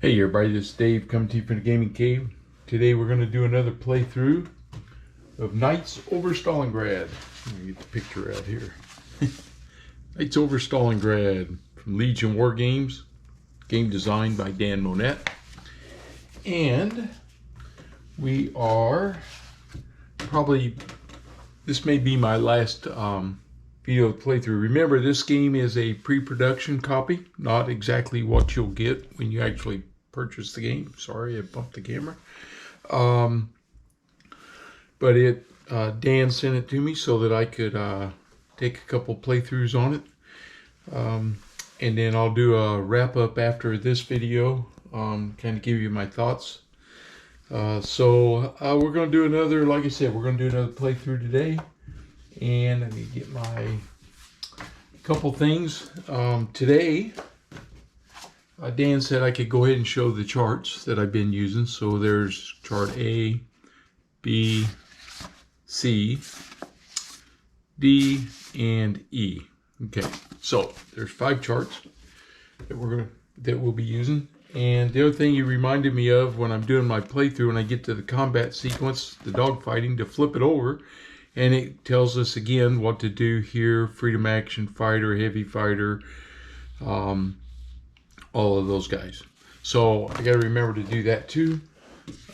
Hey everybody, this is Dave coming to you from the Gaming Cave. Today we're going to do another playthrough of Knights Over Stalingrad. Let me get the picture out here. Knights Over Stalingrad from Legion Wargames. Game designed by Dan Monette. And we are probably, this may be my last video playthrough. Remember, this game is a pre-production copy, not exactly what you'll get when you actually purchase the game. Sorry, I bumped the camera. But Dan sent it to me so that I could take a couple playthroughs on it. And then I'll do a wrap up after this video, kind of give you my thoughts. So we're going to do another, like I said, we're going to do another playthrough today. And let me get my couple things. Today, Dan said I could go ahead and show the charts that I've been using. So there's chart A, B, C, D, and E. Okay, so there's 5 charts that we'll be using. And the other thing you reminded me of when I'm doing my playthrough, when I get to the combat sequence, the dogfighting, to flip it over, and it tells us again what to do here: freedom action, fighter, heavy fighter, all of those guys. So I got to remember to do that too.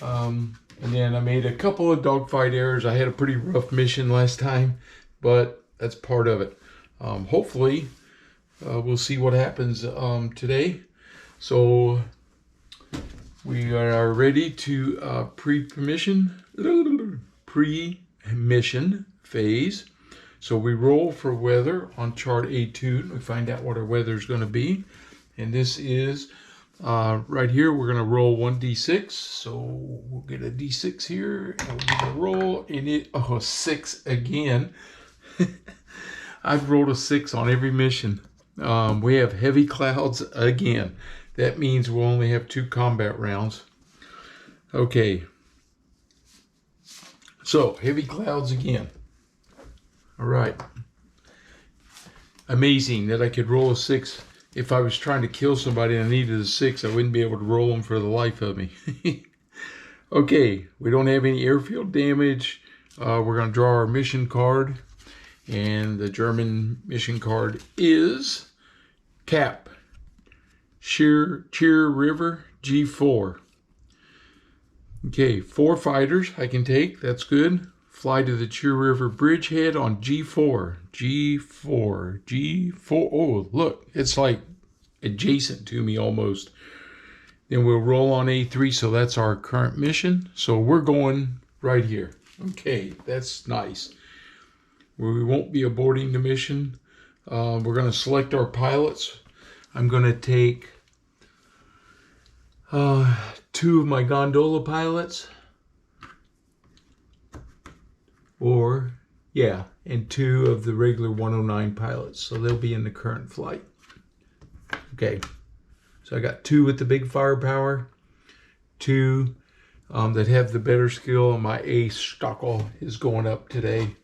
And then I made a couple of dogfight errors. I had a pretty rough mission last time, but that's part of it. Hopefully we'll see what happens today. So we are ready to pre-mission phase. So we roll for weather on chart A2 and we find out what our weather is going to be. And this is right here. We're going to roll 1d6. So we'll get a d6 here and we'll give it a roll, and 6 again. I've rolled a 6 on every mission. We have heavy clouds again. That means we'll only have 2 combat rounds. Okay. So heavy clouds again. All right. Amazing that I could roll a 6. If I was trying to kill somebody and I needed a 6, I wouldn't be able to roll them for the life of me. Okay, we don't have any airfield damage. We're going to draw our mission card. And the German mission card is Cap. Cheer River, G4. Okay, 4 fighters I can take. That's good. Fly to the Cheer River bridgehead on G4. G4. Oh, look, it's like adjacent to me almost. Then we'll roll on A3, so that's our current mission. So we're going right here. Okay, that's nice. We won't be aborting the mission. We're going to select our pilots. I'm going to take 2 of my gondola pilots. And 2 of the regular 109 pilots. So they'll be in the current flight. Okay, so I got 2 with the big firepower, 2 that have the better skill, and my ace Stockel is going up today.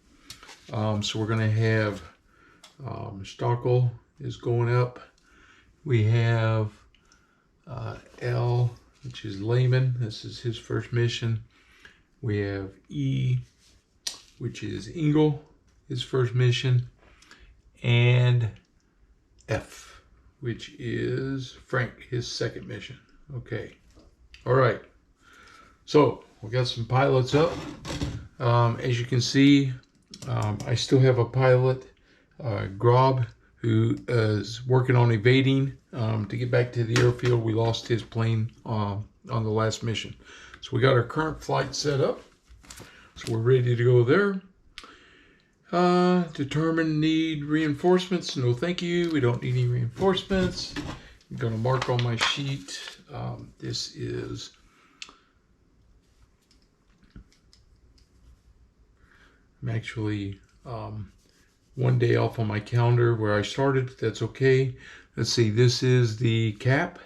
So we're going to have Stockel is going up. We have L, which is Layman. This is his first mission. We have E, which is Engel, his first mission, and F, which is Frank, his second mission. Okay. All right. So we got some pilots up. As you can see, I still have a pilot, Grob, who is working on evading to get back to the airfield. We lost his plane on the last mission. So we got our current flight set up. So we're ready to go there. Determine need reinforcements. No, thank you. We don't need any reinforcements. I'm going to mark on my sheet. This is I'm actually 1 day off on my calendar where I started. That's okay. Let's see. This is the cap.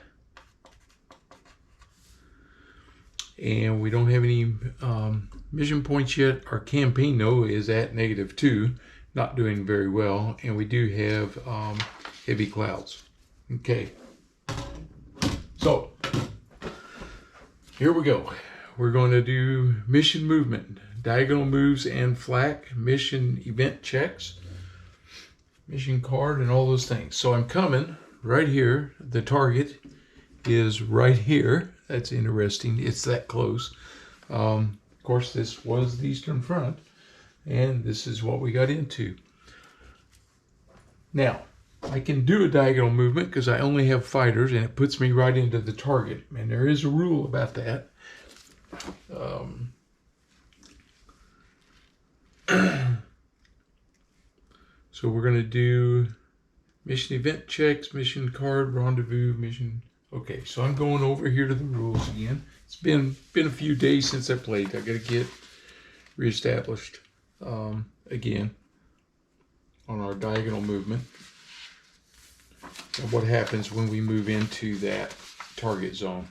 And we don't have any mission points yet. Our campaign, though, is at -2, not doing very well. And we do have heavy clouds. Okay. So Here we go. We're going to do mission movement, diagonal moves and flak, mission event checks, mission card, and all those things. So I'm coming right here. The target is right here. That's interesting. It's that close. Of course, this was the Eastern Front, and this is what we got into. Now, I can do a diagonal movement because I only have fighters, and it puts me right into the target. And there is a rule about that. So we're going to do mission event checks, mission card, rendezvous, mission. Okay, so I'm going over here to the rules again. It's been a few days since I played. I got to get reestablished again on our diagonal movement and what happens when we move into that target zone.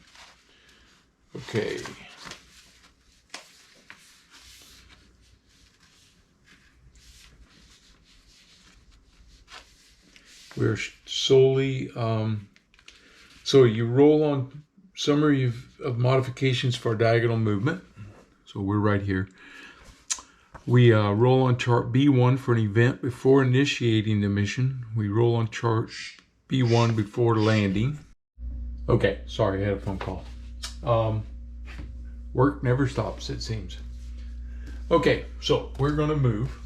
Okay. We're solely, so you roll on summary of modifications for diagonal movement. So we're right here. We roll on chart B1 for an event before initiating the mission. We roll on chart B1 before landing. Okay, sorry, I had a phone call. Work never stops, it seems. Okay, so we're going to move,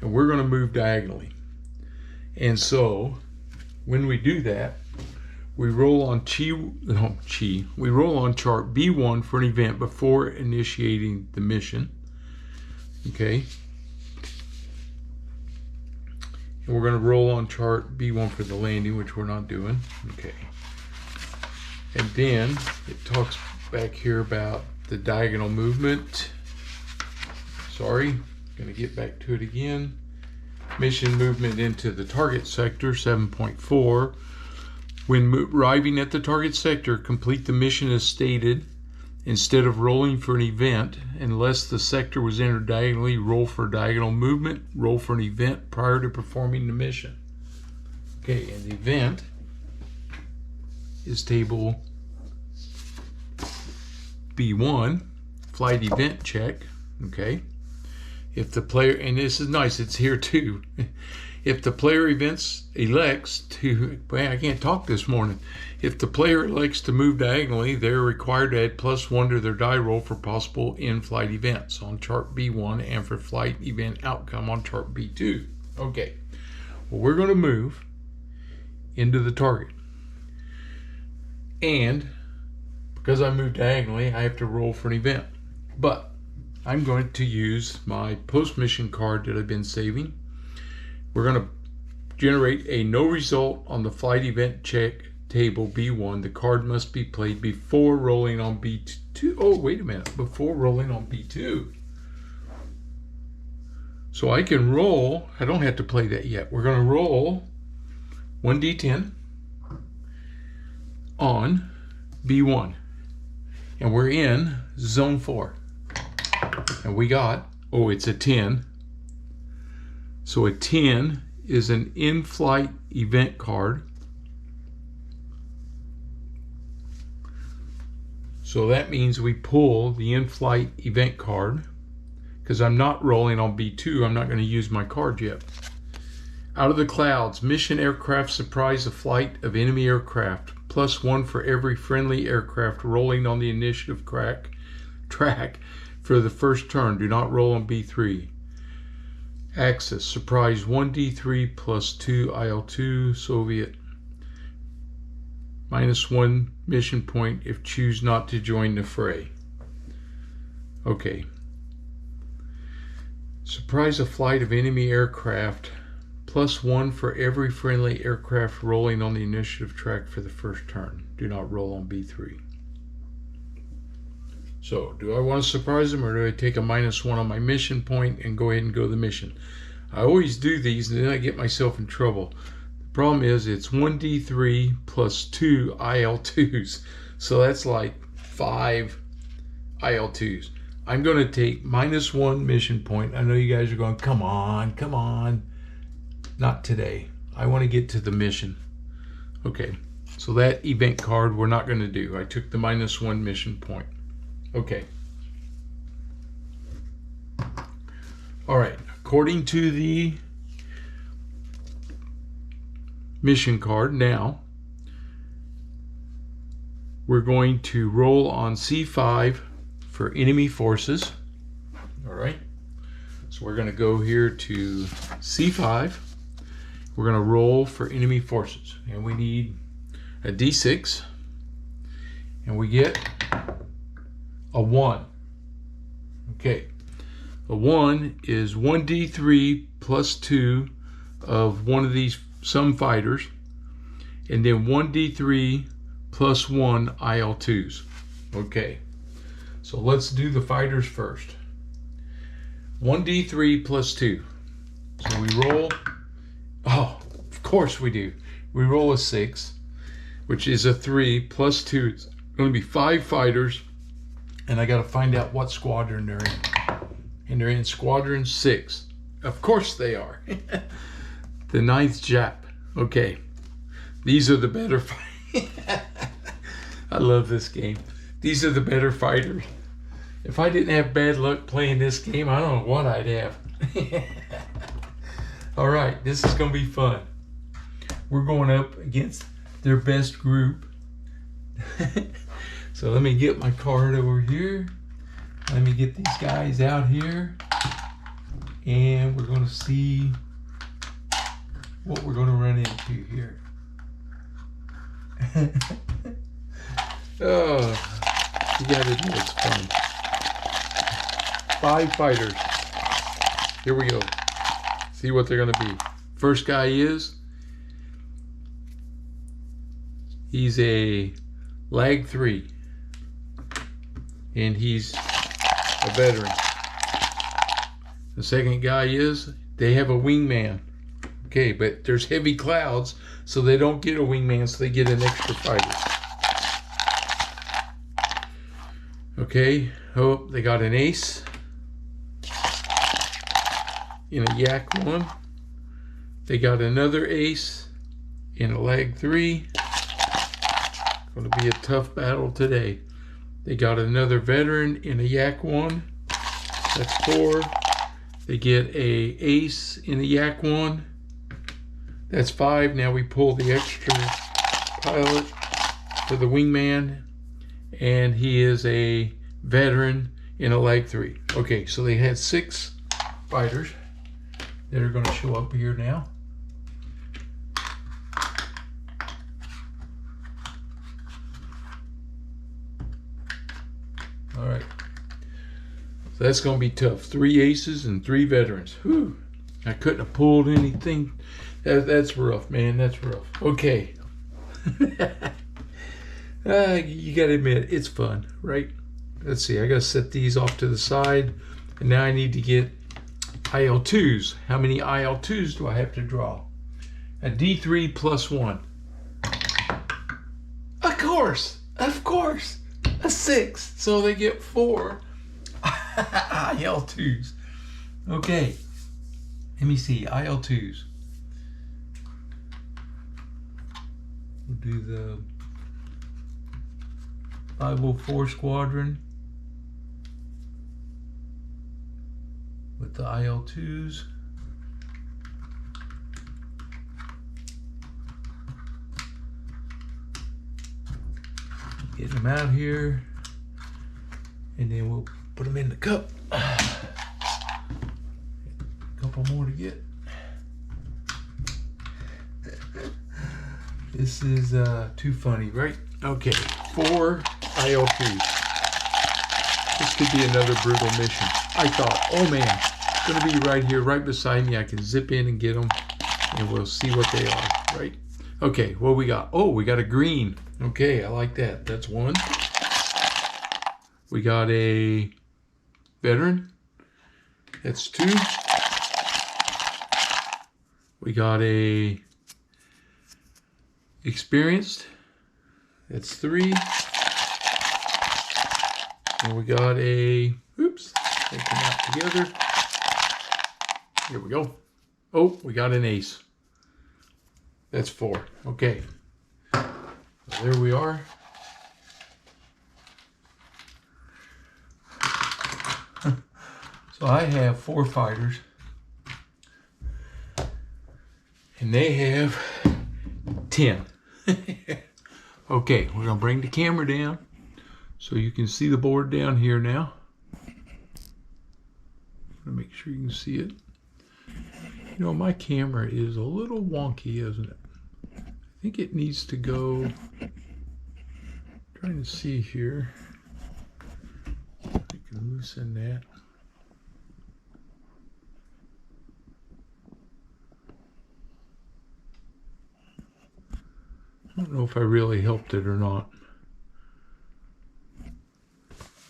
and we're going to move diagonally. And so, when we do that, we roll on we roll on chart B1 for an event before initiating the mission. Okay. And we're going to roll on chart B1 for the landing, which we're not doing. Okay. And then it talks back here about the diagonal movement. Sorry, going to get back to it again. Mission movement into the target sector, 7.4. When arriving at the target sector, complete the mission as stated. Instead of rolling for an event, unless the sector was entered diagonally, roll for diagonal movement, roll for an event prior to performing the mission. Okay, and the event is table B1, flight event check, okay? If the player, and this is nice, it's here too. If the player elects to, man, I can't talk this morning. If the player elects to move diagonally, they're required to add +1 to their die roll for possible in-flight events on chart B1 and for flight event outcome on chart B2. Okay, well, we're going to move into the target. And because I moved diagonally, I have to roll for an event. But I'm going to use my post-mission card that I've been saving. We're going to generate a no result on the flight event check table B1. The card must be played before rolling on B2. Oh, wait a minute. Before rolling on B2. So I can roll. I don't have to play that yet. We're going to roll 1d10 on B1. And we're in zone 4. And we got, oh, it's a 10. So a 10 is an in-flight event card. So that means we pull the in-flight event card because I'm not rolling on B2. I'm not going to use my card yet. Out of the clouds, mission aircraft surprise a flight of enemy aircraft. +1 for every friendly aircraft rolling on the initiative track for the first turn. Do not roll on B3. Axis, surprise 1d3 +2 IL2 Soviet. -1 mission point if choose not to join the fray. Okay. Surprise a flight of enemy aircraft. +1 for every friendly aircraft rolling on the initiative track for the first turn. Do not roll on B3. So, do I want to surprise them, or do I take a -1 on my mission point and go ahead and go the mission? I always do these and then I get myself in trouble. The problem is it's 1d3 +2 IL2s. So that's like 5 IL2s. I'm going to take -1 mission point. I know you guys are going, come on. Not today. I want to get to the mission. Okay, so that event card we're not going to do. I took the -1 mission point. Okay. All right. According to the mission card now, we're going to roll on C5 for enemy forces. All right. So we're going to go here to C5. We're going to roll for enemy forces. And we need a D6. And we get a 1. Okay. A 1 is 1d3 plus 2 of one of these some fighters. And then 1d3 plus 1 IL2s. Okay. So let's do the fighters first. 1d3 plus 2. So we roll. Oh, of course we do. We roll a 6, which is a 3 plus 2. It's going to be 5 fighters. And I got to find out what squadron they're in. And they're in Squadron 6. Of course they are. The 9th Jap. Okay. These are the better fighters. I love this game. These are the better fighters. If I didn't have bad luck playing this game, I don't know what I'd have. All right, this is going to be fun. We're going up against their best group. So let me get my card over here. Let me get these guys out here. And we're going to see what we're going to run into here. Oh, you got to admit it's fun. 5 fighters. Here we go. See what they're going to be. First guy he's a Lag 3. And he's a veteran. The second guy they have a wingman. Okay, but there's heavy clouds, so they don't get a wingman, so they get an extra fighter. Okay, oh, they got an ace in a Yak 1. They got another ace in a Lag 3. Going to be a tough battle today. They got another veteran in a Yak 1. That's 4. They get a ace in a Yak 1. That's 5. Now we pull the extra pilot for the wingman. And he is a veteran in a Lag 3. Okay, so they had 6 fighters that are going to show up here now. All right. So that's going to be tough. 3 aces and 3 veterans. Whew. I couldn't have pulled anything. That's rough, man. That's rough. Okay. You got to admit, it's fun, right? Let's see. I got to set these off to the side. And now I need to get IL2s. How many IL2s do I have to draw? A D3 plus 1. Of course. Of course. A 6. So they get 4 IL2s. Okay. Let me see. IL2s. We'll do the 504 squadron with the IL2s. Get them out here, and then we'll put them in the cup. A couple more to get. This is too funny, right? Okay, 4 IL2s. This could be another brutal mission. I thought, oh man, it's going to be right here, right beside me. I can zip in and get them, and we'll see what they are, right? Okay, what we got? Oh, we got a green. Okay, I like that. That's 1. We got a veteran. That's 2. We got a experienced. That's 3. And we got a, oops, they come out together. Here we go. Oh, we got an ace. That's 4. Okay. So there we are. So I have 4 fighters, and they have 10. Okay, we're gonna bring the camera down so you can see the board down here now. Make sure you can see it. You know, my camera is a little wonky, isn't it? I think it needs to go. Trying to see here. I can loosen that. I don't know if I really helped it or not.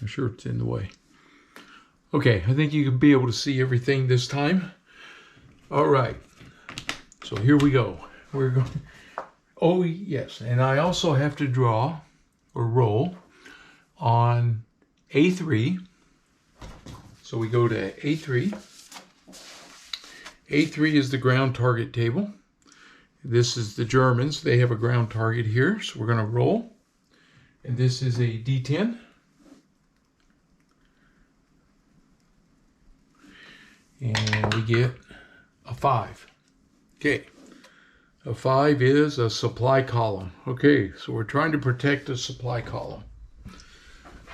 I'm sure it's in the way. Okay, I think you can be able to see everything this time. All right, so here we go. We're going. Oh yes, and I also have to draw or roll on A3. So we go to A3. A3 is the ground target table. This is the Germans. They have a ground target here, so we're going to roll. And this is a D10. And we get a 5. Okay. A 5 is a supply column. Okay, so we're trying to protect a supply column.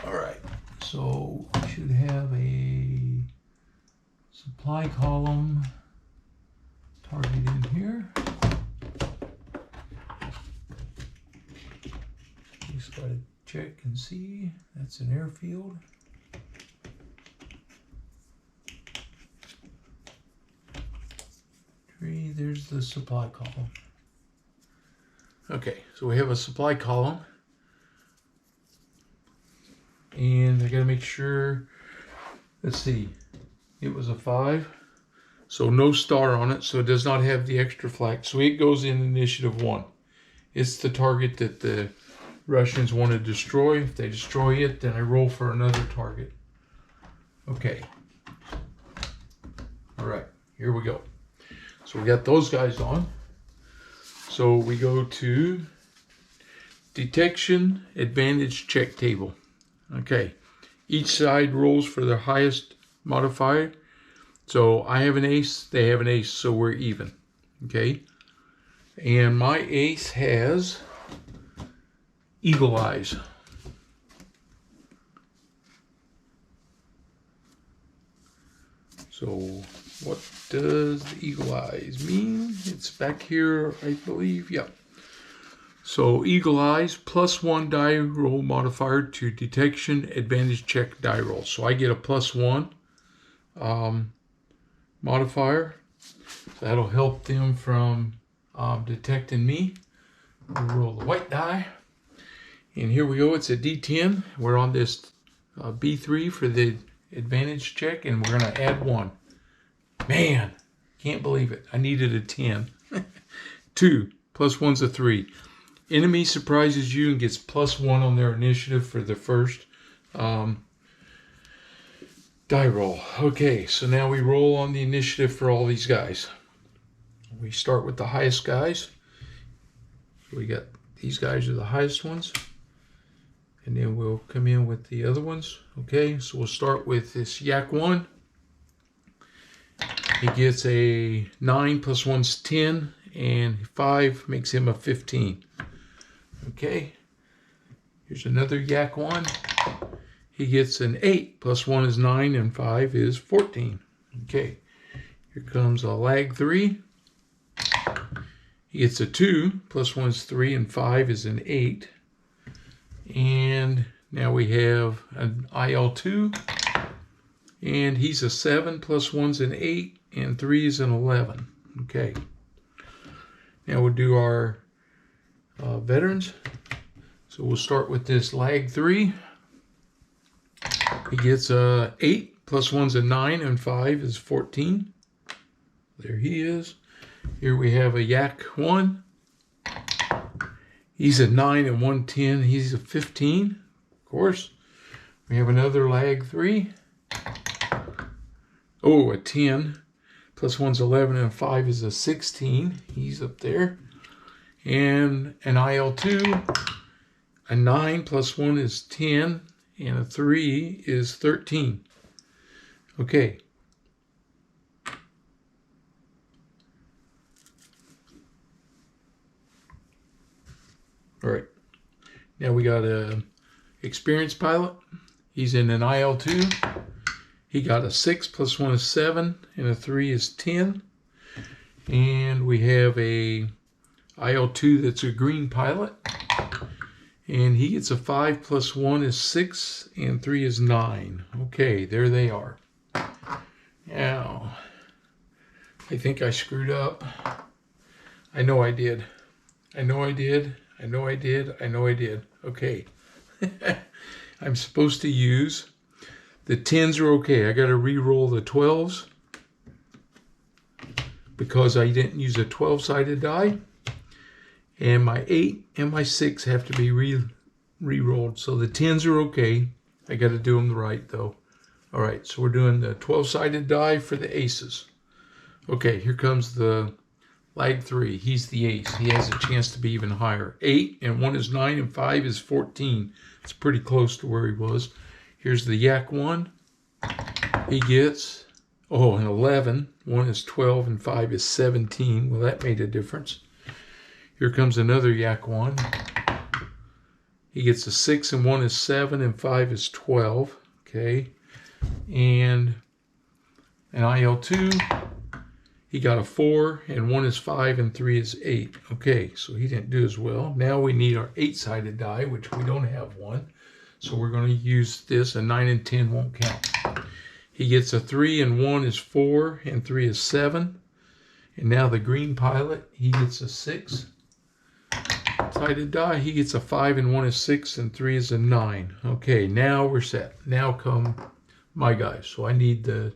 All right, so we should have a supply column target in here. Just got to check and see. That's an airfield. There's the supply column. Okay, so we have a supply column. And I gotta make sure, let's see, it was a 5. So no star on it, so it does not have the extra flag. So it goes in initiative 1. It's the target that the Russians want to destroy. If they destroy it, then I roll for another target. Okay. All right, here we go. So we got those guys on. So we go to detection advantage check table. Okay, each side rolls for their highest modifier. So I have an ace, they have an ace, so we're even. Okay, and my ace has eagle eyes. So what does the eagle eyes mean? It's back here, I believe. Yeah. So eagle eyes, +1 die roll modifier to detection advantage check die roll. So I get a +1 modifier. So that'll help them from detecting me. We'll roll the white die. And here we go. It's a D10. We're on this B3 for the advantage check, and we're going to add 1. Man, can't believe it. I needed a 10. 2 +1's a 3. Enemy surprises you and gets +1 on their initiative for the first die roll. Okay, so now we roll on the initiative for all these guys. We start with the highest guys. We got these guys are the highest ones. And then we'll come in with the other ones. Okay, so we'll start with this Yak 1. He gets a 9 +1's 10, and 5 makes him a 15. Okay, here's another Yak 1. He gets an 8 +1 is 9, and 5 is 14. Okay, here comes a Lag 3. He gets a 2 +1 is 3, and 5 is an 8. And now we have an IL2. And he's a 7 +1's an 8, and 3 is an 11. Okay. Now we'll do our veterans. So we'll start with this Lag 3. He gets a 8 +1's a 9, and 5 is 14. There he is. Here we have a Yak 1. He's a 9 and 110. He's a 15, of course. We have another Lag 3. Oh, a 10. +1's 11, and 5 is a 16. He's up there. And an IL2. A 9 +1 is 10, and a 3 is 13. Okay. All right. Now we got a experienced pilot. He's in an IL-2. He got a 6 plus 1 is 7, and a 3 is 10. And we have a IL-2 that's a green pilot. And he gets a 5 plus 1 is 6, and 3 is 9. Okay, there they are. Now, I think I screwed up. I know I did. I know I did. I know I did. I know I did. Okay. I'm supposed to use the 10s are okay. I got to re-roll the 12s because I didn't use a 12-sided die. And my 8 and my 6 have to be re-rolled. So the 10s are okay. I got to do them right though. All right, so we're doing the 12-sided die for the aces. Okay, here comes the lag 3. He's the ace. He has a chance to be even higher. 8 and 1 is 9 and 5 is 14. It's pretty close to where he was. Here's the yak 1. He gets, an 11. 1 is 12 and 5 is 17. Well, that made a difference. Here comes another yak 1. He gets a 6 and 1 is 7 and 5 is 12. Okay. And an IL-2. He got a 4 and 1 is 5 and 3 is 8. Okay, so he didn't do as well. Now we need our 8-sided die, which we don't have one. So we're going to use this. A 9 and 10 won't count. He gets a 3 and 1 is 4 and 3 is 7. And now the green pilot, he gets a 6-sided die. He gets a 5 and 1 is 6 and 3 is a 9. Okay, now we're set. Now come my guys. So I need the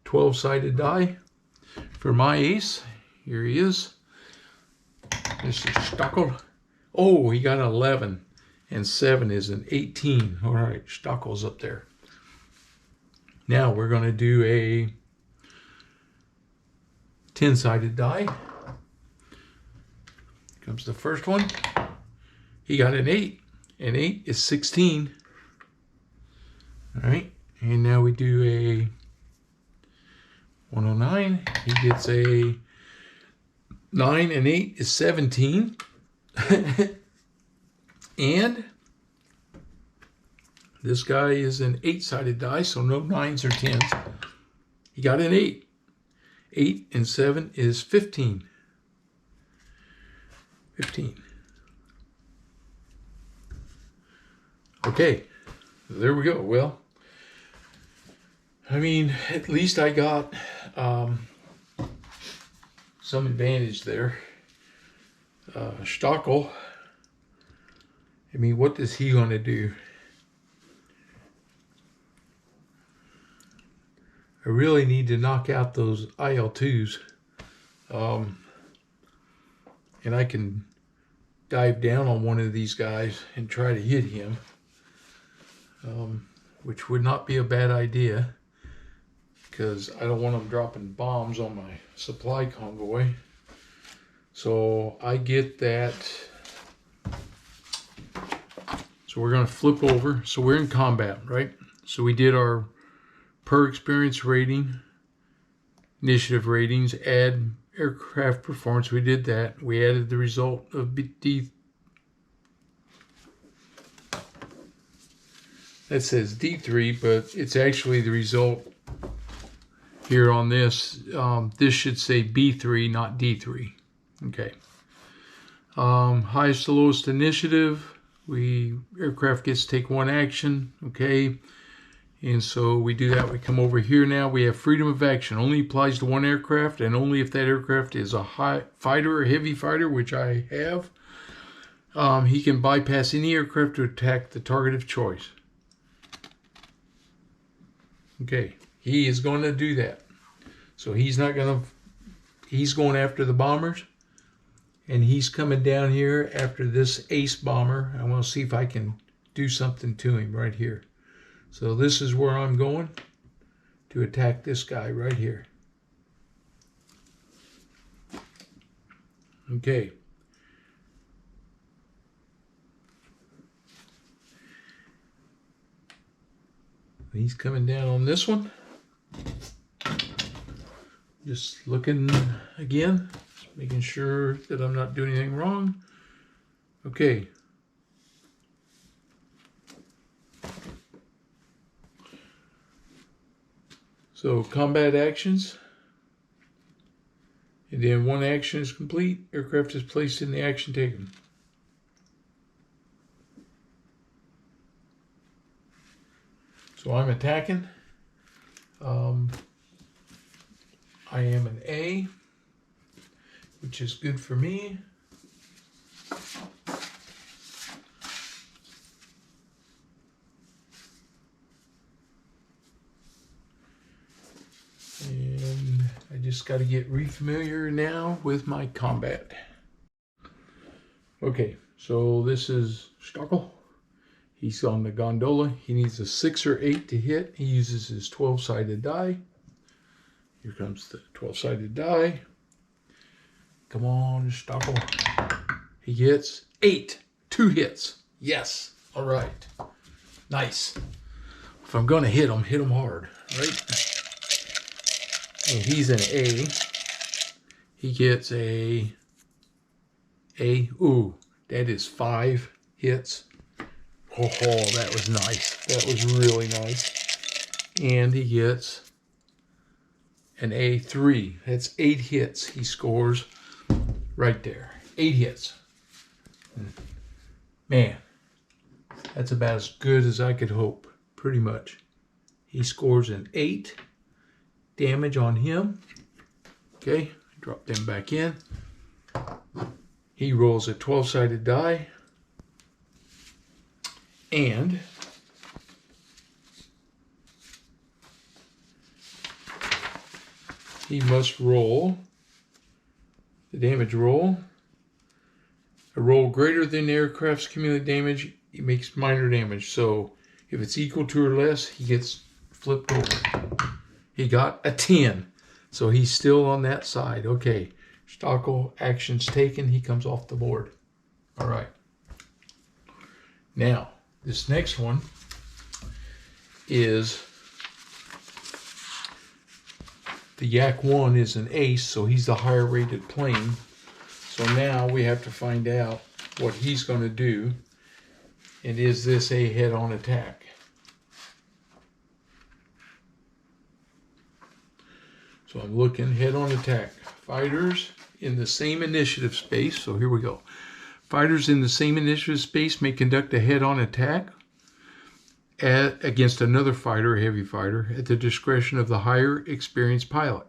12-sided die for my ace. Here he is. This is Stockel. Oh, he got an 11. And 7 is an 18. All right, Stockel's up there. Now we're going to do a 10-sided die. Comes the first one. He got an 8. And 8 is 16. All right, and now we do a 109. He gets a 9 and 8 is 17. And this guy is an 8-sided die, so no 9s or 10s. He got an 8. 8 and 7 is 15. 15. Okay, there we go. Well, I mean, at least I got some advantage there. Stockel, I mean, what is he going to do? I really need to knock out those IL-2s. And I can dive down on one of these guys and try to hit him. Which would not be a bad idea, because I don't want them dropping bombs on my supply convoy. So I get that. So we're going to flip over. So we're in combat, right? So we did our per experience rating, initiative ratings, add aircraft performance. We did that. We added the result of D. That says D3, but it's actually the result here on this. This should say B3, not D3. Okay. Highest to lowest initiative. Aircraft gets to take 1 action. Okay. And so we do that. We come over here now. We have freedom of action. Only applies to 1 aircraft, and only if that aircraft is a high fighter or heavy fighter, which I have. He can bypass any aircraft to attack the target of choice. Okay, he is going to do that. So he's going after the bombers, and he's coming down here after this ace bomber. I want to see if I can do something to him right here. So this is where I'm going to attack this guy right here. Okay. He's coming down on this one. just looking again, just making sure that I'm not doing anything wrong. Okay. So combat actions. And then one action is complete. Aircraft is placed in the action taken. So I'm attacking. I am an A, which is good for me. And I just got to get refamiliar now with my combat. Okay, so this is Stockel. He's on the gondola. He needs a 6 or 8 to hit. He uses his 12-sided die. Here comes the 12-sided die. Come on, Stockel. He gets 8. 2 hits. Yes. All right. Nice. If I'm going to hit him hard, right? And he's an A. He gets a. Ooh, that is 5 hits. Oh, that was nice. That was really nice. And he gets an A3. That's 8 hits he scores right there. 8 hits. Man, that's about as good as I could hope, pretty much. He scores an 8 damage on him. Okay, drop them back in. He rolls a 12-sided die. And he must roll the damage roll. A roll greater than the aircraft's cumulative damage, he makes minor damage. So if it's equal to or less, he gets flipped over. He got a 10. So he's still on that side. Okay. Stockel, actions taken. He comes off the board. All right. Now, this next one is the Yak 1 is an ace, so he's the higher rated plane. So now we have to find out what he's going to do. And is this a head-on attack? So I'm looking head-on attack. Fighters in the same initiative space. So here we go. Fighters in the same initiative space may conduct a head-on attack against another fighter, a heavy fighter, at the discretion of the higher experienced pilot.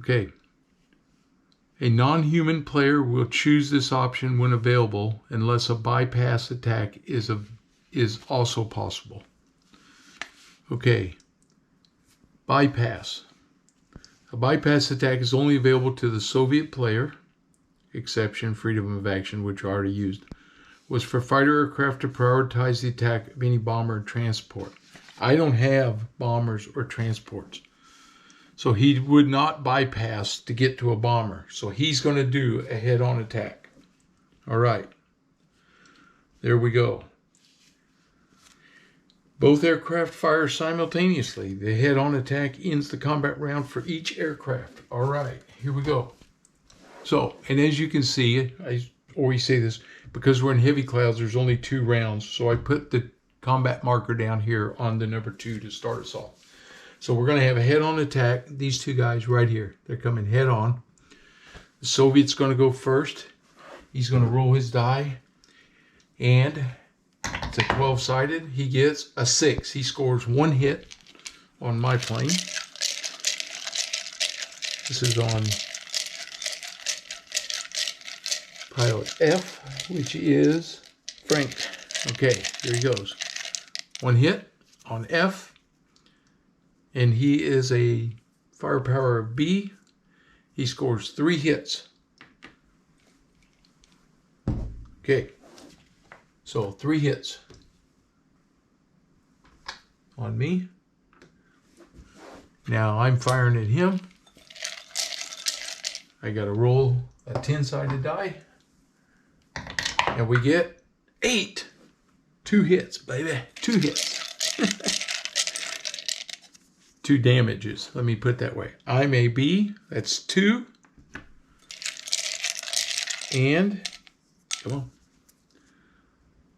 Okay. A non-human player will choose this option when available, unless a bypass attack is also possible. Okay. Bypass. A bypass attack is only available to the Soviet player. Exception, freedom of action, which I already used, was for fighter aircraft to prioritize the attack of any bomber or transport. I don't have bombers or transports. So he would not bypass to get to a bomber. So he's going to do a head-on attack. All right. There we go. Both aircraft fire simultaneously. The head-on attack ends the combat round for each aircraft. All right. Here we go. So, and as you can see, I always say this, because we're in heavy clouds, there's only 2 rounds. So I put the combat marker down here on the number 2 to start us off. So we're going to have a head-on attack. These 2 guys right here, they're coming head-on. The Soviet's going to go first. He's going to roll his die. And it's a 12-sided. He gets a 6. He scores 1 hit on my plane. This is on pilot F, which is Frank. Okay, here he goes. 1 hit on F. And he is a firepower of B. He scores 3 hits. Okay. So 3 hits on me. Now I'm firing at him. I got to roll a 10-sided die. And we get 8. 2 hits, baby. 2 hits. 2 damages. Let me put it that way. I'm a B. That's 2. And, come on,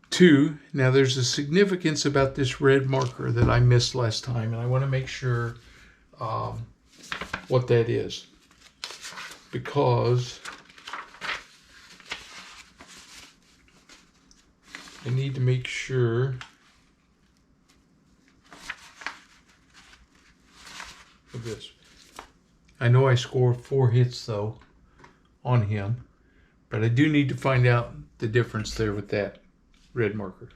2. Now there's a significance about this red marker that I missed last time, and I want to make sure what that is. Because I need to make sure of this. I know I scored 4 hits though on him, but I do need to find out the difference there with that red marker.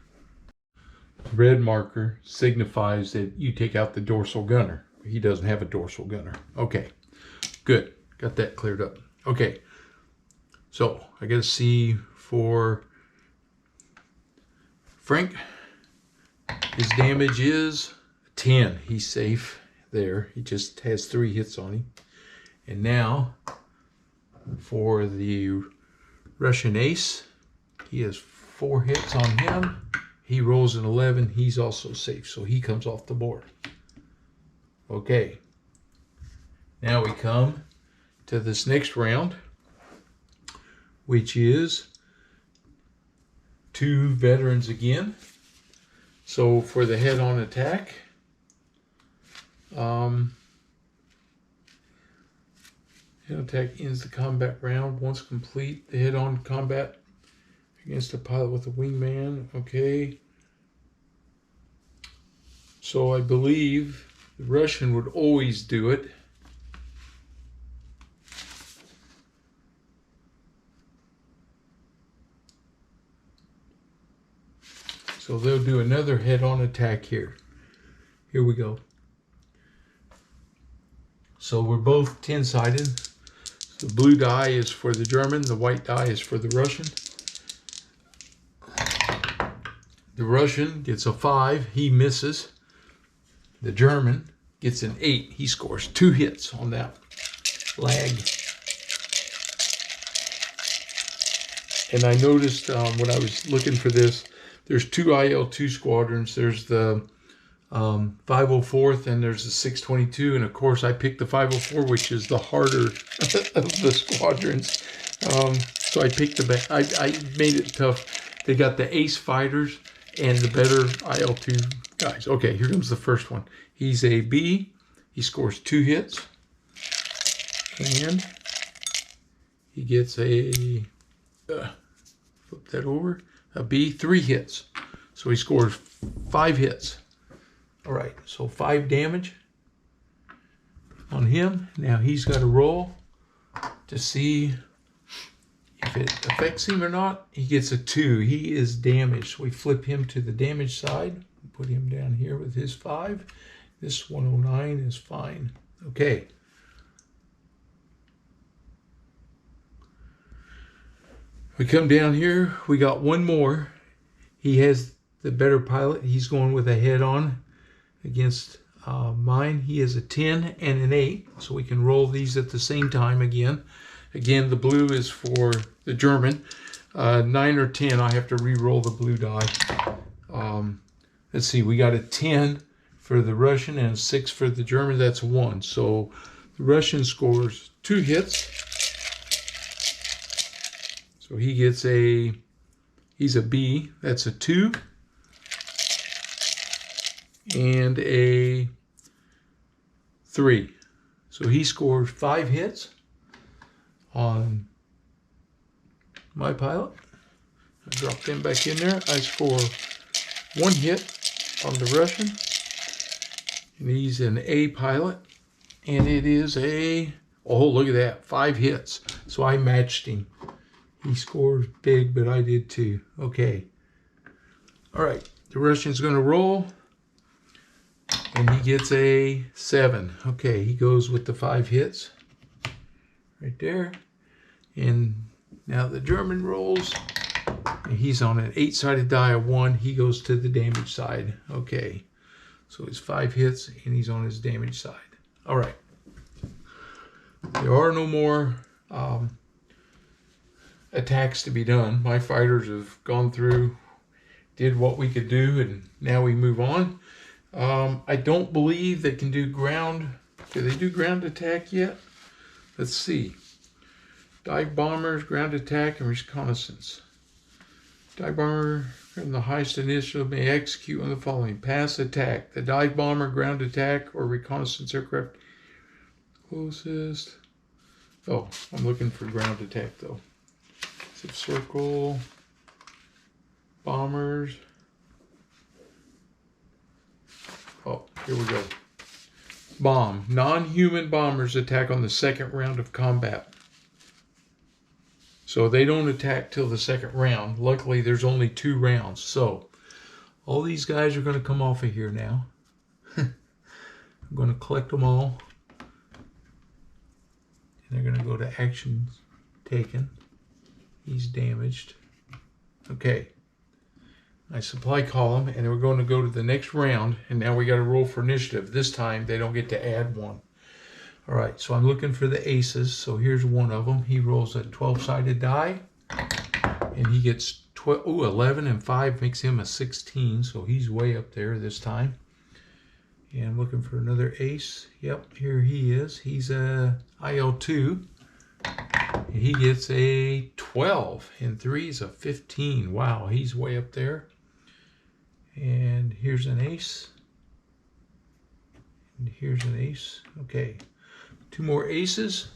The red marker signifies that you take out the dorsal gunner. He doesn't have a dorsal gunner. Okay, good. Got that cleared up. Okay, so I got to see for Frank. His damage is 10. He's safe there. He just has 3 hits on him. And now for the Russian ace, he has 4 hits on him. He rolls an 11. He's also safe, so he comes off the board. Okay. Now we come to this next round, which is 2 veterans again. So for the head-on attack, head-on attack ends the combat round. Once complete, the head-on combat against a pilot with a wingman. Okay. So I believe the Russian would always do it. So they'll do another head-on attack here. Here we go. So we're both 10-sided. The blue die is for the German, the white die is for the Russian. The Russian gets a 5, he misses. The German gets an 8, he scores 2 hits on that lag. And I noticed when I was looking for this, there's 2 IL-2 squadrons. There's the 504th and there's the 622. And of course I picked the 504, which is the harder of the squadrons. So I picked I made it tough. They got the ace fighters and the better IL-2 guys. Okay, here comes the first one. He's a B. He scores 2 hits. And he gets a, flip that over, a B, 3 hits. So he scores 5 hits. All right, so 5 damage on him. Now he's got to roll to see if it affects him or not. He gets a 2. He is damaged. So we flip him to the damage side. Put him down here with his 5. This 109 is fine. Okay. We come down here. We got one more. He has the better pilot. He's going with a head-on against mine. He has a 10 and an 8. So we can roll these at the same time again. Again, the blue is for the German. 9 or 10, I have to re-roll the blue die. Let's see, we got a 10 for the Russian and a 6 for the German. That's 1. So the Russian scores 2 hits. So he gets he's a B. That's a 2. And a 3. So he scores 5 hits on my pilot. I drop them back in there. I score 1 hit on the Russian. And he's an A pilot. And it is oh, look at that, 5 hits. So I matched him. He scores big, but I did too. Okay. All right, the Russian's going to roll. And he gets a 7. Okay, he goes with the 5 hits. Right there. And now the German rolls. And he's on an 8-sided die of 1. He goes to the damage side. Okay. So it's 5 hits and he's on his damage side. All right. There are no more attacks to be done. My fighters have gone through, did what we could do, and now we move on. I don't believe they can do ground. Do they do ground attack yet? Let's see. Dive bombers, ground attack, and reconnaissance. Dive bomber from the highest initiative may execute on the following: pass attack. The dive bomber, ground attack, or reconnaissance aircraft closest. Oh, I'm looking for ground attack though. Zip circle, bombers. Oh, here we go. Bomb. Non-human bombers attack on the second round of combat. So they don't attack till the second round. Luckily, there's only 2 rounds. So all these guys are going to come off of here now. I'm going to collect them all. And they're going to go to actions taken. He's damaged. Okay. My supply column, and we're going to go to the next round, and now we got to roll for initiative. This time they don't get to add 1. All right, so I'm looking for the aces. So here's one of them. He rolls a 12-sided die, and he gets 11 and 5 makes him a 16. So he's way up there this time. And I'm looking for another ace. Yep, here he is. He's a IL2. And he gets a 12, and 3 is a 15. Wow, he's way up there. And here's an ace. And here's an ace. Okay. 2 more aces.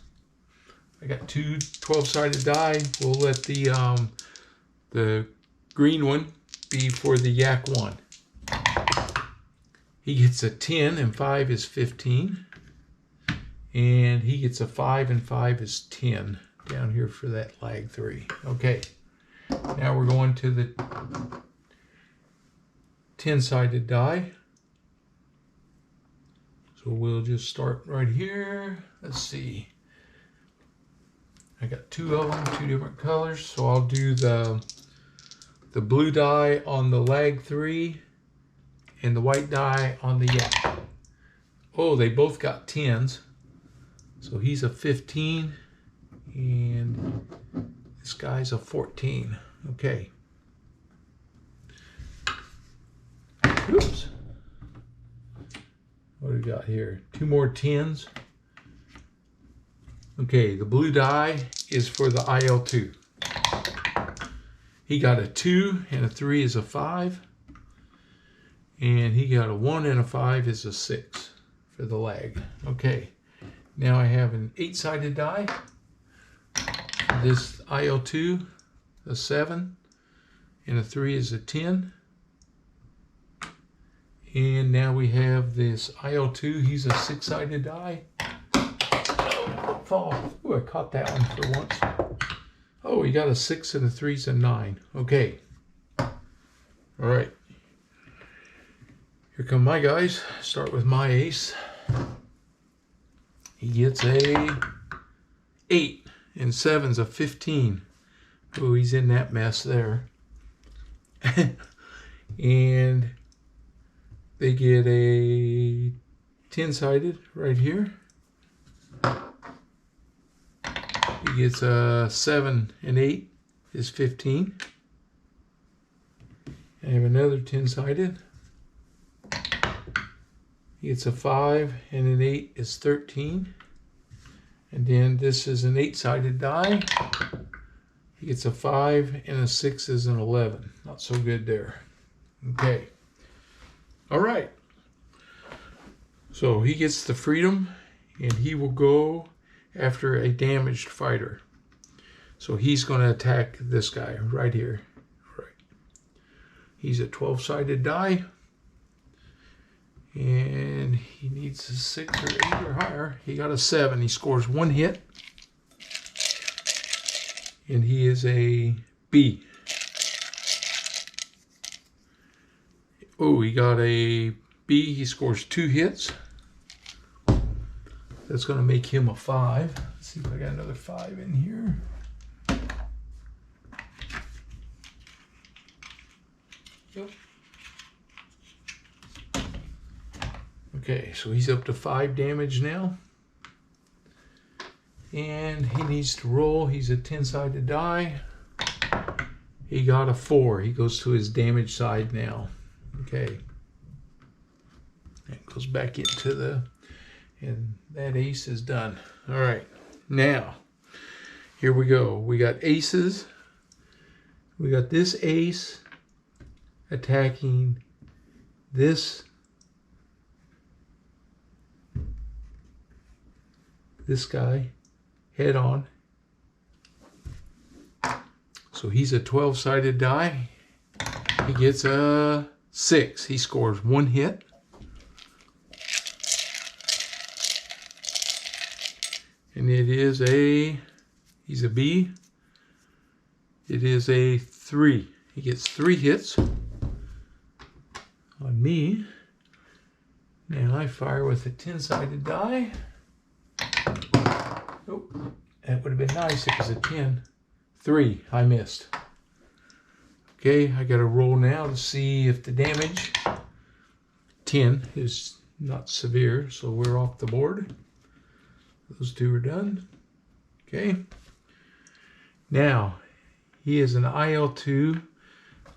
I got 2 12-sided die. We'll let the green one be for the yak one. He gets a 10, and 5 is 15. And he gets a 5, and 5 is 10 down here for that lag 3. Okay. Now we're going to the 10-sided die. So we'll just start right here. Let's see. I got 2 of them, 2 different colors. So I'll do the blue die on the lag 3 and the white die on the yak. Oh, they both got 10s. So he's a 15 and this guy's a 14. Okay. Oops. What do we got here? 2 more 10s. Okay, the blue die is for the IL2. He got a 2 and a 3 is a 5. And he got a 1 and a 5 is a 6 for the lag. Okay, now I have an 8-sided die. This IL2, a 7, and a 3 is a 10. And now we have this IL2, he's a 6-sided die. Oh, fall. Ooh, I caught that one for once. Oh, he got a 6 and a 3 is a 9. Okay. All right. Here come my guys. Start with my ace. He gets a 8 and 7's a 15. Oh, he's in that mess there. And they get a 10-sided right here. He gets a 7 and 8 is 15. I have another 10-sided. He gets a 5 and an 8 is 13. And then this is an 8-sided die. He gets a 5 and a 6 is an 11. Not so good there. Okay. All right. So he gets the freedom and he will go after a damaged fighter. So he's going to attack this guy right here. Right. He's a 12-sided die. And he needs a 6 or 8 or higher. He got a 7. He scores 1 hit. And he is a B. Oh, he got a B. He scores 2 hits. That's going to make him a 5. Let's see if I got another 5 in here. Yep. Okay, so he's up to 5 damage now. And he needs to roll. He's a 10-sided die. He got a 4. He goes to his damage side now. Okay. That goes back into the, and that ace is done. All right, now, here we go. We got aces. We got this ace attacking this guy head on. So he's a 12-sided die. He gets a 6. He scores 1 hit. And it is he's a B. It is a 3. He gets 3 hits on me. Now I fire with a 10-sided die. Oh, that would have been nice if it was a 10. 3, I missed. Okay, I got to roll now to see if the damage, 10, is not severe, so we're off the board. Those two are done. Okay. Now, he is an IL2.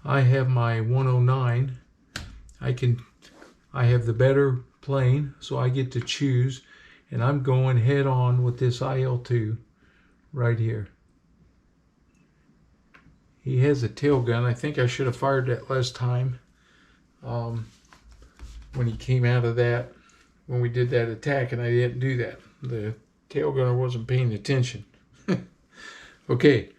I have my 109. I have the better plane, so I get to choose, and I'm going head on with this IL2 right here. He has a tail gun. I think I should have fired that last time when he came out of that, when we did that attack, and I didn't do that. The tail gunner wasn't paying attention. Okay,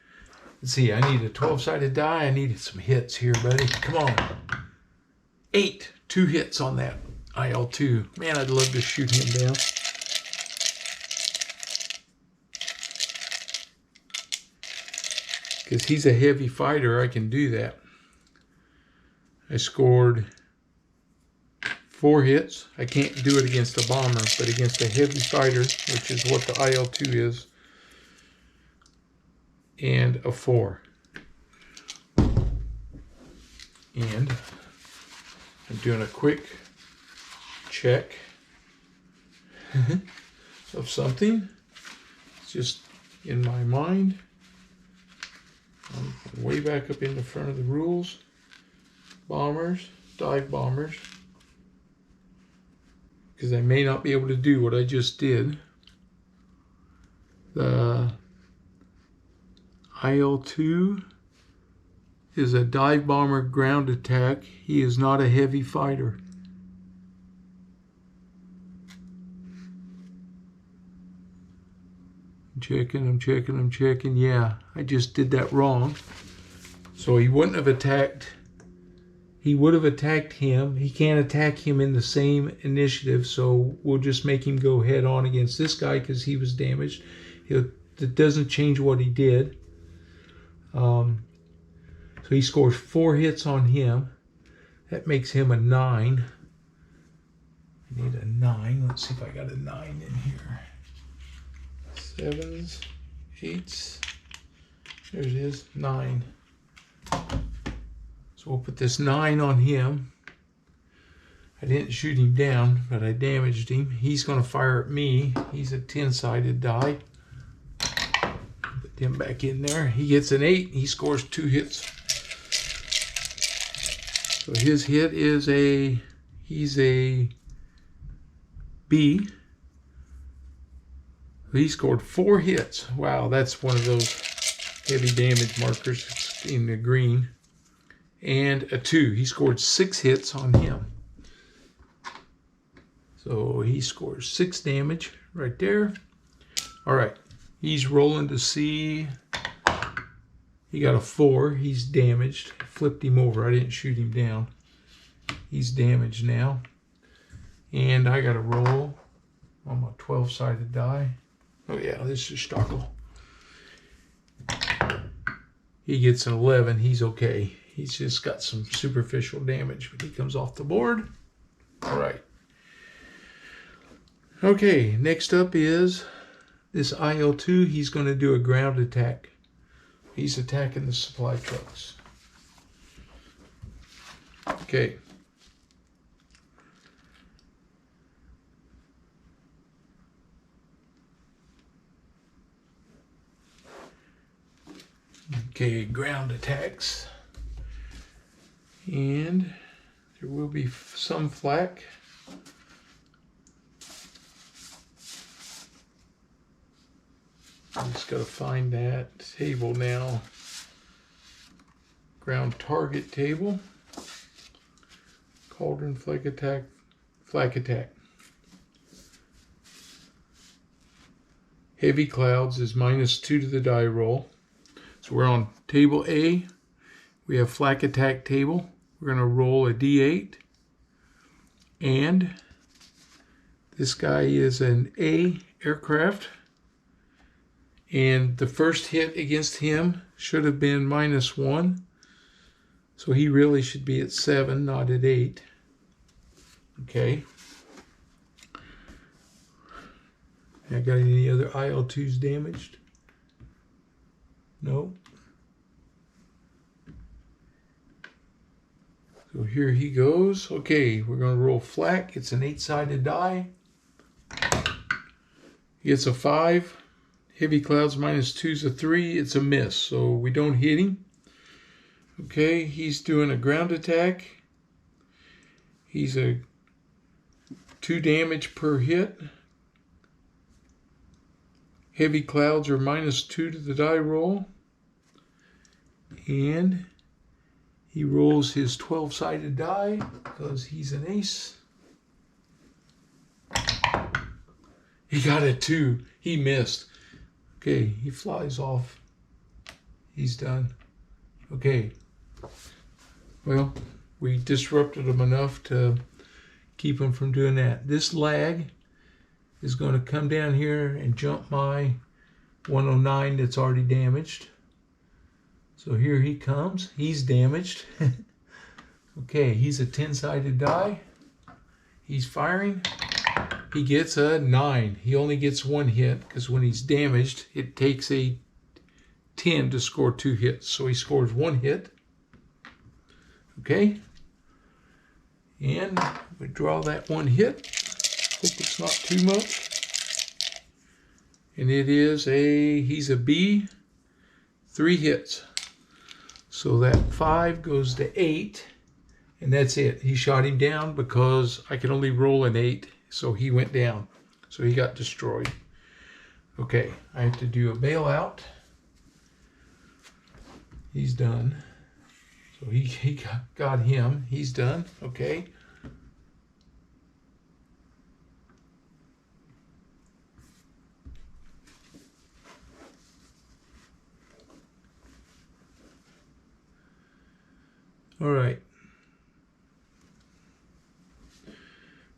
let's see. I need a 12-sided die. I needed some hits here, buddy. Come on. 8. 2 hits on that IL2. Man, I'd love to shoot him down. Because he's a heavy fighter, I can do that. I scored 4 hits. I can't do it against a bomber, but against a heavy fighter, which is what the IL2 is, and a 4. And I'm doing a quick check of something. It's just in my mind. I'm way back up in the front of the rules. Bombers, dive bombers. Because I may not be able to do what I just did. The IL-2 is a dive bomber ground attack. He is not a heavy fighter. I'm checking. Yeah, I just did that wrong. So he wouldn't have attacked. He would have attacked him. He can't attack him in the same initiative, so we'll just make him go head on against this guy because he was damaged. It doesn't change what he did. So he scores 4 hits on him. That makes him a 9. I need a 9. Let's see if I got a 9 in here. 7s, 8s. There it is, 9. So we'll put this 9 on him. I didn't shoot him down, but I damaged him. He's going to fire at me. He's a 10-sided die. Put him back in there. He gets an 8. He scores 2 hits. So his hit is he's a B. He scored 4 hits. Wow, that's one of those heavy damage markers in the green. And a 2. He scored 6 hits on him. So he scores 6 damage right there. All right, he's rolling to see. He got a 4. He's damaged. Flipped him over. I didn't shoot him down. He's damaged now. And I got to roll on my 12-sided die. Oh yeah, this is Stockel. He gets an 11. He's okay. He's just got some superficial damage, but he comes off the board. All right. Okay, next up is this IL-2. He's going to do a ground attack. He's attacking the supply trucks. Okay. Okay, ground attacks. And there will be some flak. I just got to find that table now. Ground target table. Cauldron, flak attack, flak attack. Heavy clouds is -2 to the die roll. So we're on table A. We have flak attack table. We're going to roll a D8. And this guy is an A aircraft. And the first hit against him should have been -1. So he really should be at 7, not at 8. Okay. I got any other IL-2s damaged? No. So here he goes. Okay, we're going to roll flak. It's an 8-sided die. He gets a 5. Heavy clouds -2 is a 3. It's a miss, so we don't hit him. Okay, he's doing a ground attack. He's a 2 damage per hit. Heavy clouds are -2 to the die roll. And he rolls his 12-sided die because he's an ace. He got a 2. He missed. Okay, he flies off. He's done. Okay. Well, we disrupted him enough to keep him from doing that. This lag is going to come down here and jump my 109 that's already damaged. So here he comes. He's damaged. Okay, he's a 10-sided die. He's firing. He gets a 9. He only gets 1 hit because when he's damaged, it takes a 10 to score 2 hits. So he scores 1 hit. Okay. And we draw that 1 hit. Hope it's not too much. And it is he's a B, 3 hits. So that 5 goes to 8, and that's it. He shot him down because I could only roll an 8, so he went down. So he got destroyed. Okay, I have to do a bailout. He's done. So he got him. He's done. Okay. All right.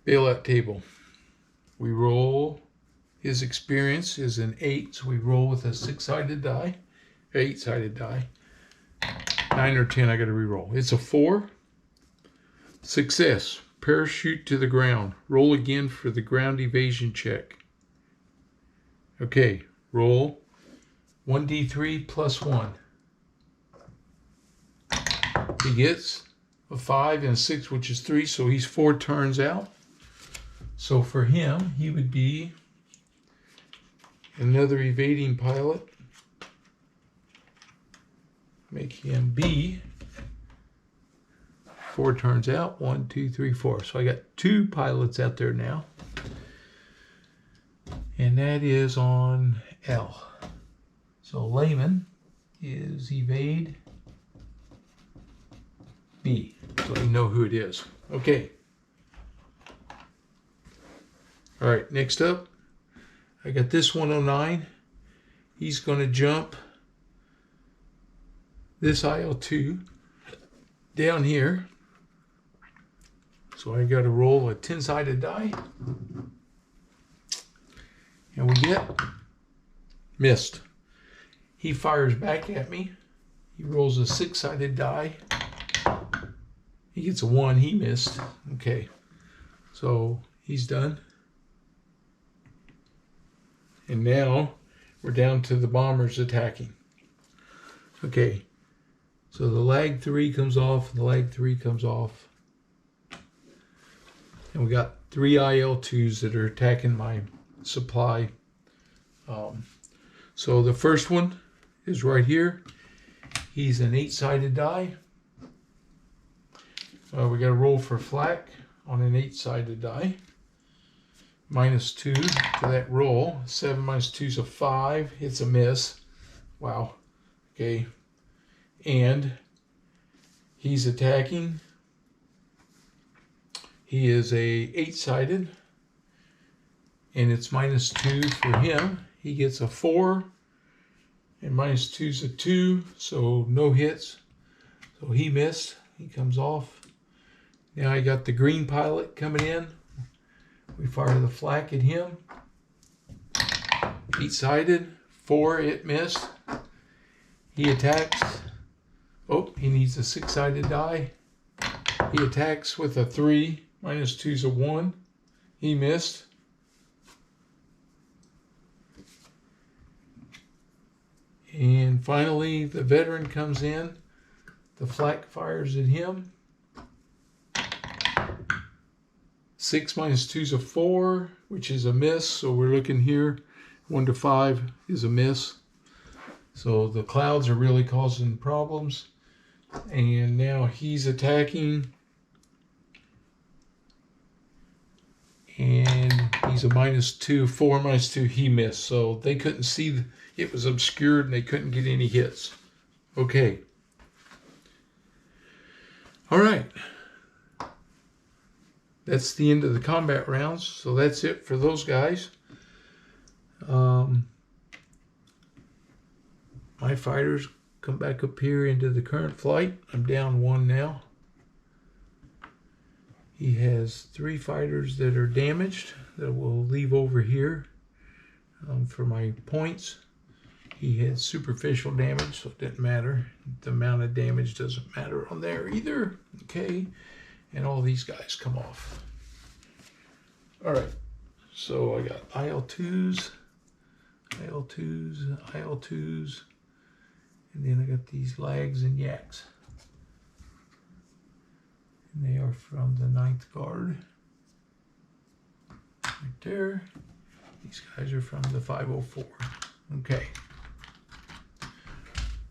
Bailout table. We roll. His experience is an 8, so we roll with a 6-sided die, 8-sided die. 9 or 10, I got to re-roll. It's a 4. Success. Parachute to the ground. Roll again for the ground evasion check. Okay, roll 1d3 plus 1. He gets a 5 and a 6, which is 3, so he's 4 turns out. So for him, he would be another evading pilot. Make him B. 4 turns out. 1, 2, 3, 4. So I got 2 pilots out there now. And that is on L. So Layman is evade B. So you know who it is. Okay. All right, next up, I got this 109. He's going to jump this IL-2 down here. So I got to roll a 10-sided die. And we get missed. He fires back at me. He rolls a 6-sided die. He gets a 1. He missed. Okay. So he's done. And now we're down to the bombers attacking. Okay. So the lag 3 comes off, and the lag 3 comes off. And we got 3 IL-2s that are attacking my supply. So the first one is right here. He's an 8-sided die. We got to roll for flak on an 8-sided die. -2 to that roll. 7 minus 2 is a 5. It's a miss. Wow. Okay. And he's attacking. He is a 8-sided. And it's -2 for him. He gets a 4. And -2 is a 2. So no hits. So he missed. He comes off. Now I got the green pilot coming in. We fire the flak at him. 8-sided. 4. It missed. He attacks. Oh, he needs a 6-sided die. He attacks with a 3. -2 is a 1. He missed. And finally, the veteran comes in. The flak fires at him. 6 minus 2 is a 4, which is a miss. So we're looking here. 1 to 5 is a miss. So the clouds are really causing problems. And now he's attacking. And he's a -2. 4 minus 2, he missed. So they couldn't see. It was obscured and they couldn't get any hits. Okay. All right. That's the end of the combat rounds. So that's it for those guys. My fighters come back up here into the current flight. I'm down 1 now. He has 3 fighters that are damaged that will leave over here for my points. He had superficial damage, so it didn't matter. The amount of damage doesn't matter on there either. Okay, and all these guys come off. All right, so I got IL2s, IL2s, IL2s, and then I got these lags and yaks. And they are from the 9th Guard. Right there. These guys are from the 504. Okay.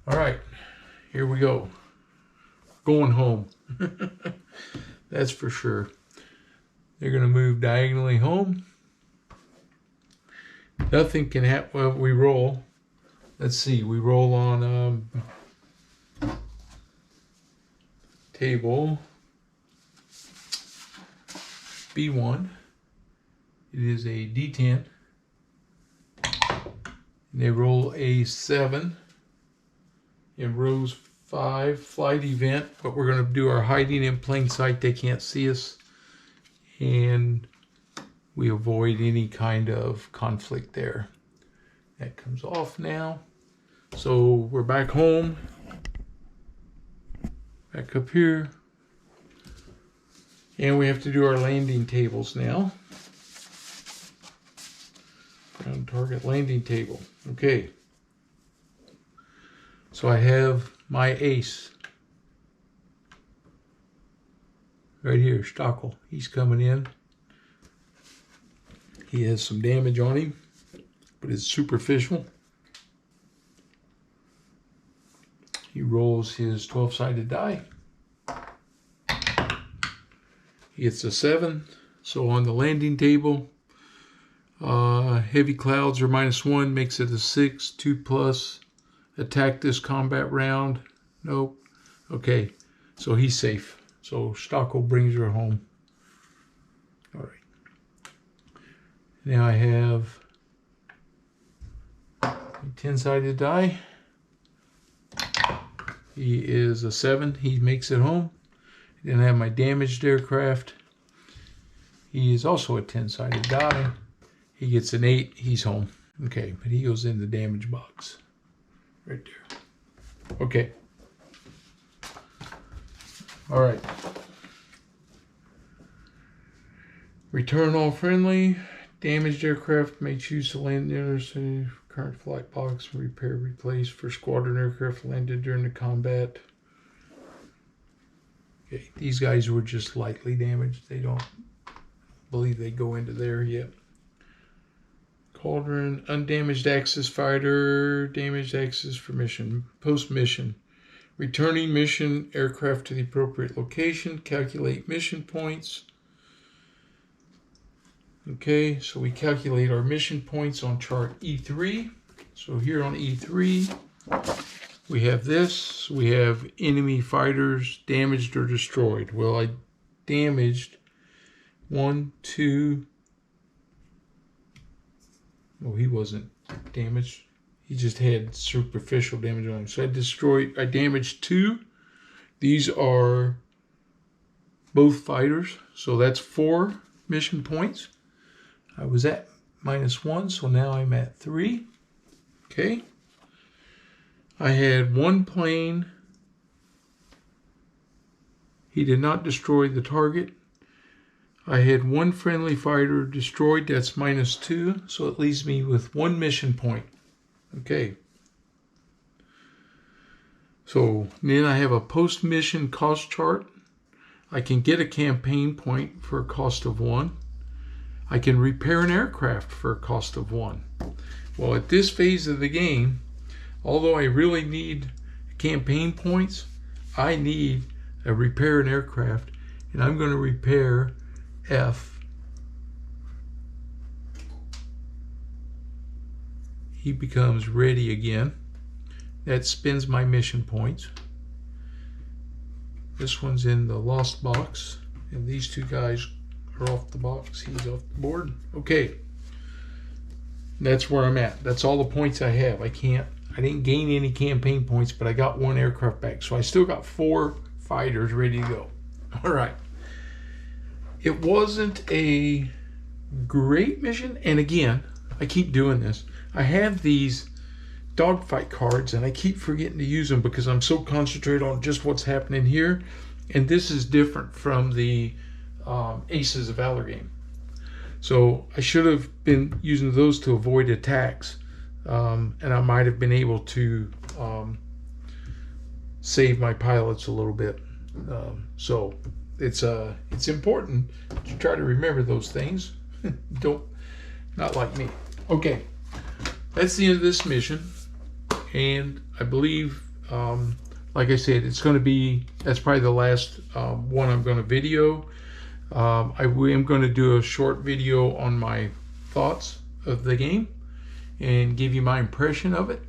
All right, here we go. Going home. That's for sure. They're going to move diagonally home. Nothing can happen. Well, we roll. Let's see. We roll on table B1. It is a D10. And they roll a 7. In rows 5, flight event, but we're going to do our hiding in plain sight. They can't see us. And we avoid any kind of conflict there. That comes off now. So we're back home. Back up here. And we have to do our landing tables now. Ground target landing table. Okay. So I have my ace right here, Stockel. He's coming in. He has some damage on him, but it's superficial. He rolls his 12-sided die. He gets a 7. So on the landing table, heavy clouds are -1, makes it a 6, 2+. Attack this combat round. Nope. Okay. So he's safe. So Stockel brings her home. All right. Now I have a 10-sided die. He is a 7. He makes it home. Then I have my damaged aircraft. He is also a 10-sided die. He gets an 8. He's home. Okay. But he goes in the damage box. Right there. Okay. All right. Return all friendly. Damaged aircraft may choose to land near the current flight box. Repair, replace for squadron aircraft landed during the combat. Okay. These guys were just lightly damaged. They don't believe they go into there yet. Cauldron, undamaged Axis fighter, damaged Axis for mission, post-mission. Returning mission aircraft to the appropriate location, calculate mission points. Okay, so we calculate our mission points on chart E3. So here on E3, we have this. We have enemy fighters damaged or destroyed. Well, I damaged 1, 2. Well, he wasn't damaged. He just had superficial damage on him. So I damaged 2. These are both fighters. So that's 4 mission points. I was at -1, so now I'm at 3. Okay. I had 1 plane. He did not destroy the target. I had 1 friendly fighter destroyed. That's -2. So it leaves me with 1 mission point. Okay. So then I have a post-mission cost chart. I can get a campaign point for a cost of 1. I can repair an aircraft for a cost of 1. Well, at this phase of the game, although I really need campaign points, I need a repair an aircraft, and I'm going to repair F. He becomes ready again. That spends my mission points. This one's in the lost box, and these 2 guys are off the box. He's off the board. Okay. That's where I'm at. That's all the points I have. I didn't gain any campaign points, but I got 1 aircraft back. So I still got 4 fighters ready to go. All right. It wasn't a great mission. And again, I keep doing this. I have these dogfight cards, and I keep forgetting to use them because I'm so concentrated on just what's happening here. And this is different from the Aces of Valor game. So I should have been using those to avoid attacks, and I might have been able to save my pilots a little bit. So it's important to try to remember those things. Not like me. Okay, that's the end of this mission, and I believe, like I said, that's probably the last one I'm going to video. I am going to do a short video on my thoughts of the game and give you my impression of it.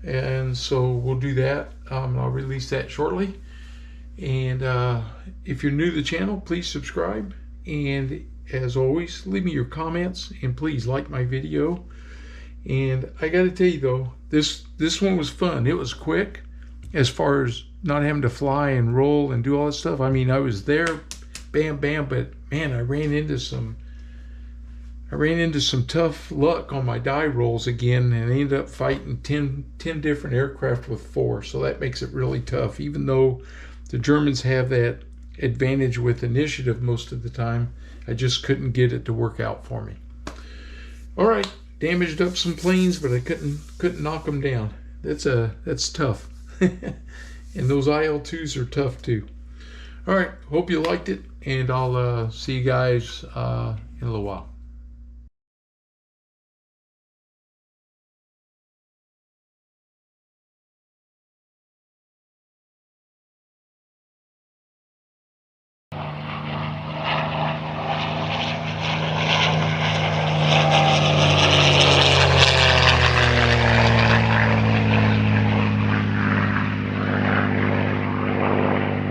And so we'll do that. I'll release that shortly. And if you're new to the channel, please subscribe. And as always, leave me your comments and please like my video. And I got to tell you though, this one was fun. It was quick as far as not having to fly and roll and do all that stuff. I mean, I was there. Bam, bam, but man, I ran into some tough luck on my die rolls again, and I ended up fighting 10 different aircraft with 4, so that makes it really tough. Even though the Germans have that advantage with initiative most of the time, I just couldn't get it to work out for me. All right, damaged up some planes, but I couldn't knock them down. That's tough. And those IL-2s are tough too. All right, hope you liked it, and I'll see you guys in a little while.